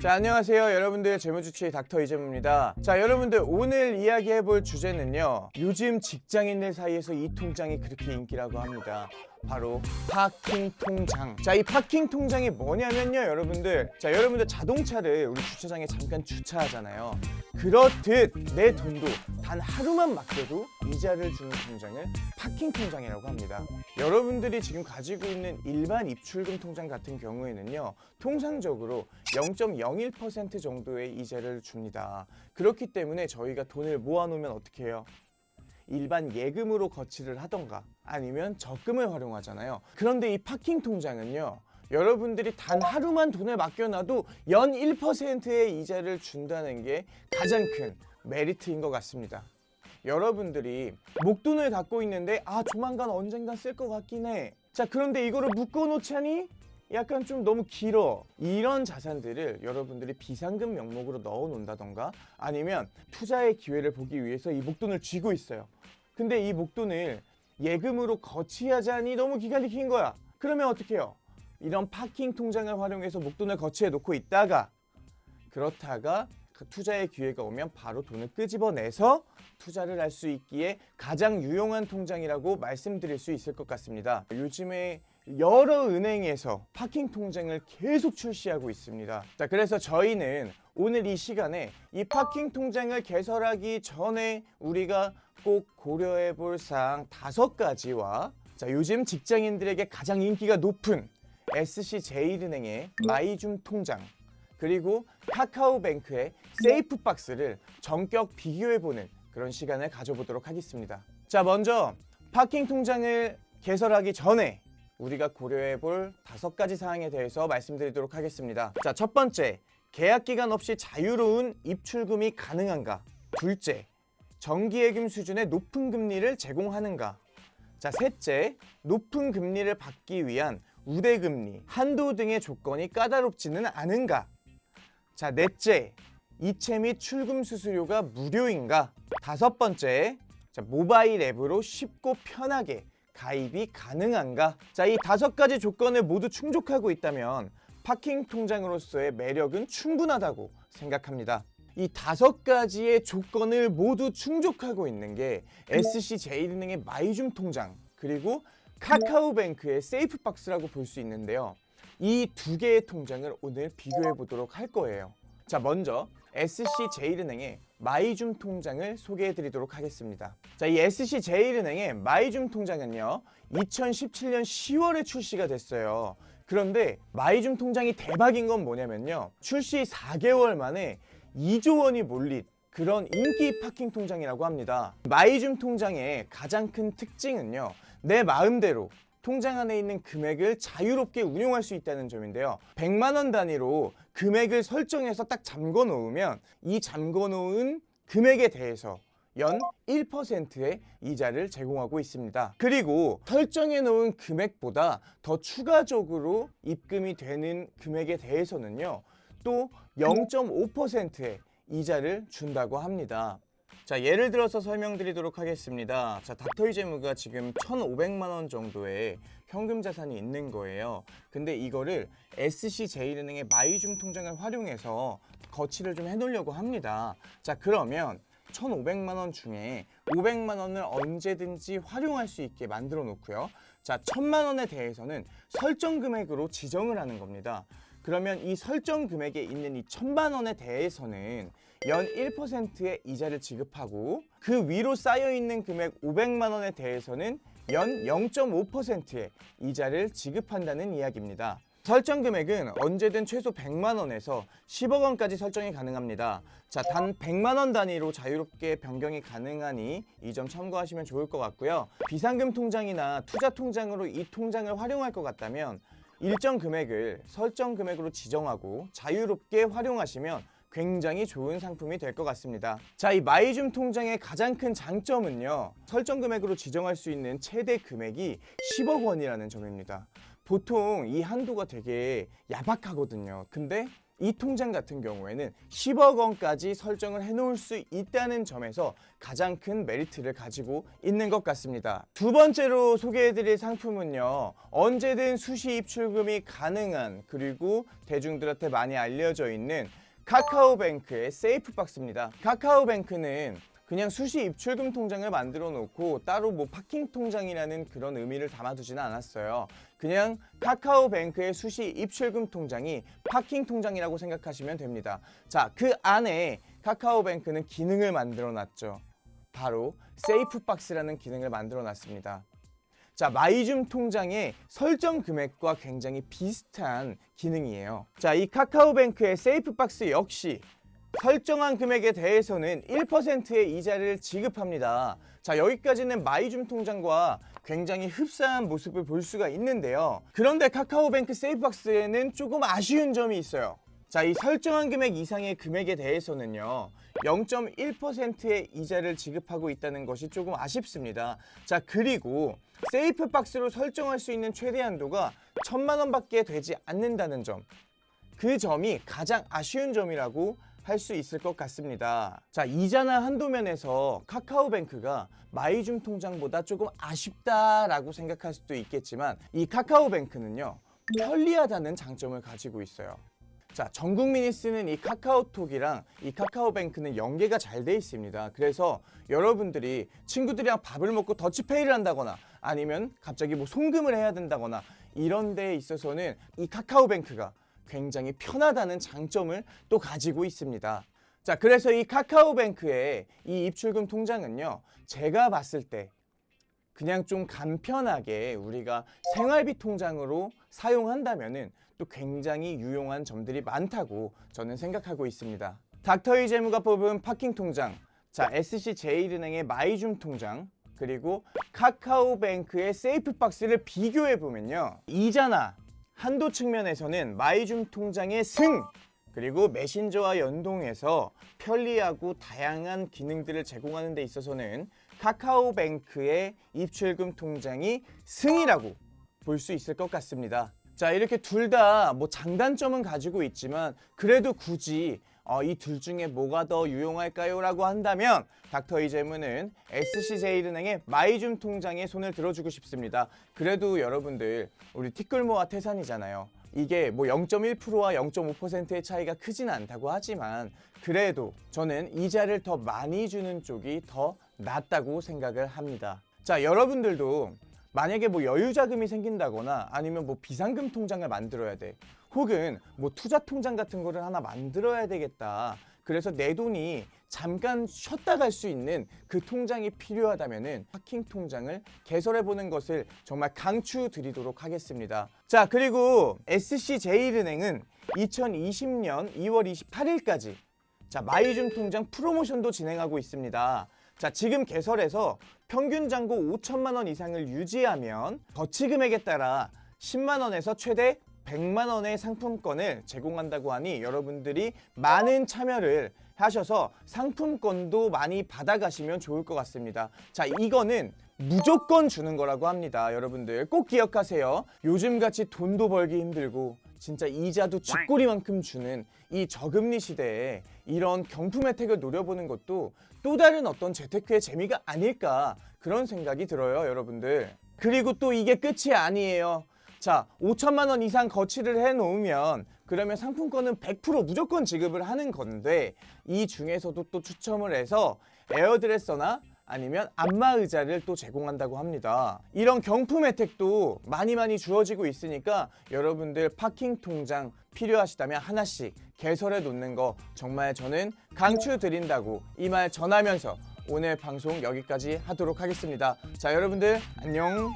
자, 안녕하세요 여러분들. 재무주치의 닥터 이재무입니다. 자, 여러분들 오늘 이야기해볼 주제는요, 요즘 직장인들 사이에서 이 통장이 그렇게 인기라고 합니다. 바로 파킹 통장. 자, 이 파킹 통장이 뭐냐면요, 여러분들. 자, 여러분들 자동차를 우리 주차장에 잠깐 주차하잖아요. 그렇듯 내 돈도 단 하루만 맡겨도 이자를 주는 통장을 파킹 통장이라고 합니다. 여러분들이 지금 가지고 있는 일반 입출금 통장 같은 경우에는요, 통상적으로 0.01% 정도의 이자를 줍니다. 그렇기 때문에 저희가 돈을 모아놓으면 어떻게 해요? 일반 예금으로 거치를 하던가 아니면 적금을 활용하잖아요. 그런데 이 파킹 통장은요, 여러분들이 단 하루만 돈을 맡겨놔도 연 1%의 이자를 준다는 게 가장 큰 메리트인 것 같습니다. 여러분들이 목돈을 갖고 있는데 조만간 언젠간 쓸 것 같긴 해. 자, 그런데 이거를 묶어놓자니 약간 좀 너무 길어. 이런 자산들을 여러분들이 비상금 명목으로 넣어 놓는다던가 아니면 투자의 기회를 보기 위해서 이 목돈을 쥐고 있어요. 근데 이 목돈을 예금으로 거치하자니 너무 기간이 긴 거야. 그러면 어떻게 해요? 이런 파킹 통장을 활용해서 목돈을 거치해 놓고 있다가 그렇다가 투자의 기회가 오면 바로 돈을 끄집어내서 투자를 할 수 있기에 가장 유용한 통장이라고 말씀드릴 수 있을 것 같습니다. 요즘에 여러 은행에서 파킹 통장을 계속 출시하고 있습니다. 자, 그래서 저희는 오늘 이 시간에 이 파킹 통장을 개설하기 전에 우리가 꼭 고려해 볼 사항 5가지와 자, 요즘 직장인들에게 가장 인기가 높은 SC제일은행의 마이줌 통장, 그리고 카카오뱅크의 세이프박스를 전격 비교해보는 그런 시간을 가져보도록 하겠습니다. 자, 먼저 파킹 통장을 개설하기 전에 우리가 고려해볼 5가지 사항에 대해서 말씀드리도록 하겠습니다. 자, 첫 번째, 계약기간 없이 자유로운 입출금이 가능한가? 둘째, 정기예금 수준의 높은 금리를 제공하는가? 자, 셋째, 높은 금리를 받기 위한 우대금리, 한도 등의 조건이 까다롭지는 않은가? 자, 넷째, 이체 및 출금 수수료가 무료인가? 다섯 번째, 자, 모바일 앱으로 쉽고 편하게 가입이 가능한가? 자, 이 5가지 조건을 모두 충족하고 있다면 파킹 통장으로서의 매력은 충분하다고 생각합니다. 이 5가지의 조건을 모두 충족하고 있는 게 SC제일은행의 마이줌 통장, 그리고 카카오뱅크의 세이프박스라고 볼 수 있는데요. 이 2개의 통장을 오늘 비교해 보도록 할 거예요. 자, 먼저 SC제일은행의 마이줌 통장을 소개해 드리도록 하겠습니다. 자, 이 SC제일은행의 마이줌 통장은요, 2017년 10월에 출시가 됐어요. 그런데 마이줌 통장이 대박인 건 뭐냐면요, 출시 4개월 만에 2조 원이 몰린 그런 인기 파킹 통장이라고 합니다. 마이줌 통장의 가장 큰 특징은요, 내 마음대로 통장 안에 있는 금액을 자유롭게 운용할 수 있다는 점인데요. 100만 원 단위로 금액을 설정해서 딱 잠궈 놓으면 이 잠궈 놓은 금액에 대해서 연 1%의 이자를 제공하고 있습니다. 그리고 설정해 놓은 금액보다 더 추가적으로 입금이 되는 금액에 대해서는요, 또 0.5%의 이자를 준다고 합니다. 자, 예를 들어서 설명드리도록 하겠습니다. 자, 닥터 이재무가 지금 1,500만 원 정도의 현금 자산이 있는 거예요. 근데 이거를 SC제일은행의 마이줌 통장을 활용해서 거치를 좀 해놓으려고 합니다. 자, 그러면 1,500만 원 중에 500만 원을 언제든지 활용할 수 있게 만들어 놓고요. 자, 1,000만 원에 대해서는 설정 금액으로 지정을 하는 겁니다. 그러면 이 설정 금액에 있는 이 1,000만 원에 대해서는 연 1%의 이자를 지급하고, 그 위로 쌓여있는 금액 500만 원에 대해서는 연 0.5%의 이자를 지급한다는 이야기입니다. 설정 금액은 언제든 최소 100만 원에서 10억 원까지 설정이 가능합니다. 자, 단 100만 원 단위로 자유롭게 변경이 가능하니 이 점 참고하시면 좋을 것 같고요. 비상금 통장이나 투자 통장으로 이 통장을 활용할 것 같다면 일정 금액을 설정 금액으로 지정하고 자유롭게 활용하시면 굉장히 좋은 상품이 될 것 같습니다. 자, 이 마이줌 통장의 가장 큰 장점은요, 설정 금액으로 지정할 수 있는 최대 금액이 10억 원이라는 점입니다. 보통 이 한도가 되게 야박하거든요. 근데 이 통장 같은 경우에는 10억 원까지 설정을 해놓을 수 있다는 점에서 가장 큰 메리트를 가지고 있는 것 같습니다. 두 번째로 소개해드릴 상품은요, 언제든 수시 입출금이 가능한, 그리고 대중들한테 많이 알려져 있는 카카오뱅크의 세이프박스입니다. 카카오뱅크는 그냥 수시 입출금 통장을 만들어 놓고 따로 뭐 파킹 통장이라는 그런 의미를 담아두지는 않았어요. 그냥 카카오뱅크의 수시 입출금 통장이 파킹 통장이라고 생각하시면 됩니다. 자, 그 안에 카카오뱅크는 기능을 만들어 놨죠. 바로 세이프박스라는 기능을 만들어 놨습니다. 자, 마이줌 통장의 설정 금액과 굉장히 비슷한 기능이에요. 자, 이 카카오뱅크의 세이프박스 역시 설정한 금액에 대해서는 1%의 이자를 지급합니다. 자, 여기까지는 마이줌 통장과 굉장히 흡사한 모습을 볼 수가 있는데요. 그런데 카카오뱅크 세이프박스에는 조금 아쉬운 점이 있어요. 자, 이 설정한 금액 이상의 금액에 대해서는요, 0.1%의 이자를 지급하고 있다는 것이 조금 아쉽습니다. 자, 그리고 세이프박스로 설정할 수 있는 최대 한도가 1,000만 원밖에 되지 않는다는 점, 그 점이 가장 아쉬운 점이라고 할 수 있을 것 같습니다. 자, 이자나 한도 면에서 카카오뱅크가 마이줌 통장보다 조금 아쉽다라고 생각할 수도 있겠지만, 이 카카오뱅크는요, 편리하다는 장점을 가지고 있어요. 자, 전 국민이 쓰는 이 카카오톡이랑 이 카카오뱅크는 연계가 잘 돼 있습니다. 그래서 여러분들이 친구들이랑 밥을 먹고 더치페이를 한다거나 아니면 갑자기 뭐 송금을 해야 된다거나 이런 데에 있어서는 이 카카오뱅크가 굉장히 편하다는 장점을 또 가지고 있습니다. 자, 그래서 이 카카오뱅크의 이 입출금 통장은요, 제가 봤을 때 그냥 좀 간편하게 우리가 생활비 통장으로 사용한다면은 또 굉장히 유용한 점들이 많다고 저는 생각하고 있습니다. 닥터이 재무가 뽑은 파킹 통장, 자, SC제일은행의 마이줌 통장, 그리고 카카오뱅크의 세이프박스를 비교해 보면요, 이자나 한도 측면에서는 마이줌 통장의 승, 그리고 메신저와 연동해서 편리하고 다양한 기능들을 제공하는 데 있어서는 카카오뱅크의 입출금 통장이 승이라고 볼 수 있을 것 같습니다. 자, 이렇게 둘 다 뭐 장단점은 가지고 있지만 그래도 굳이 이 둘 중에 뭐가 더 유용할까요? 라고 한다면 닥터이 재무는 SC제일은행의 마이줌 통장에 손을 들어주고 싶습니다. 그래도 여러분들, 우리 티끌모아 태산이잖아요. 이게 뭐 0.1%와 0.5%의 차이가 크진 않다고 하지만 그래도 저는 이자를 더 많이 주는 쪽이 더 낫다고 생각을 합니다. 자, 여러분들도 만약에 뭐 여유 자금이 생긴다거나 아니면 뭐 비상금 통장을 만들어야 돼, 혹은 뭐 투자 통장 같은 거를 하나 만들어야 되겠다, 그래서 내 돈이 잠깐 쉬었다 갈 수 있는 그 통장이 필요하다면은 파킹 통장을 개설해 보는 것을 정말 강추드리도록 하겠습니다. 자, 그리고 SC제일은행은 2020년 2월 28일까지 자, 마이줌 통장 프로모션도 진행하고 있습니다. 자, 지금 개설해서 평균 잔고 5천만 원 이상을 유지하면 거치 금액에 따라 10만 원에서 최대 100만 원의 상품권을 제공한다고 하니 여러분들이 많은 참여를 하셔서 상품권도 많이 받아가시면 좋을 것 같습니다. 자, 이거는 무조건 주는 거라고 합니다. 여러분들 꼭 기억하세요. 요즘같이 돈도 벌기 힘들고 진짜 이자도 쥐꼬리만큼 주는 이 저금리 시대에 이런 경품 혜택을 노려보는 것도 또 다른 어떤 재테크의 재미가 아닐까, 그런 생각이 들어요, 여러분들. 그리고 또 이게 끝이 아니에요. 자, 5천만 원 이상 거치를 해놓으면 그러면 상품권은 100% 무조건 지급을 하는 건데, 이 중에서도 또 추첨을 해서 에어드레서나 아니면 안마의자를 또 제공한다고 합니다. 이런 경품 혜택도 많이 주어지고 있으니까 여러분들 파킹 통장 필요하시다면 하나씩 개설해 놓는 거 정말 저는 강추드린다고 이 말 전하면서 오늘 방송 여기까지 하도록 하겠습니다. 자, 여러분들 안녕.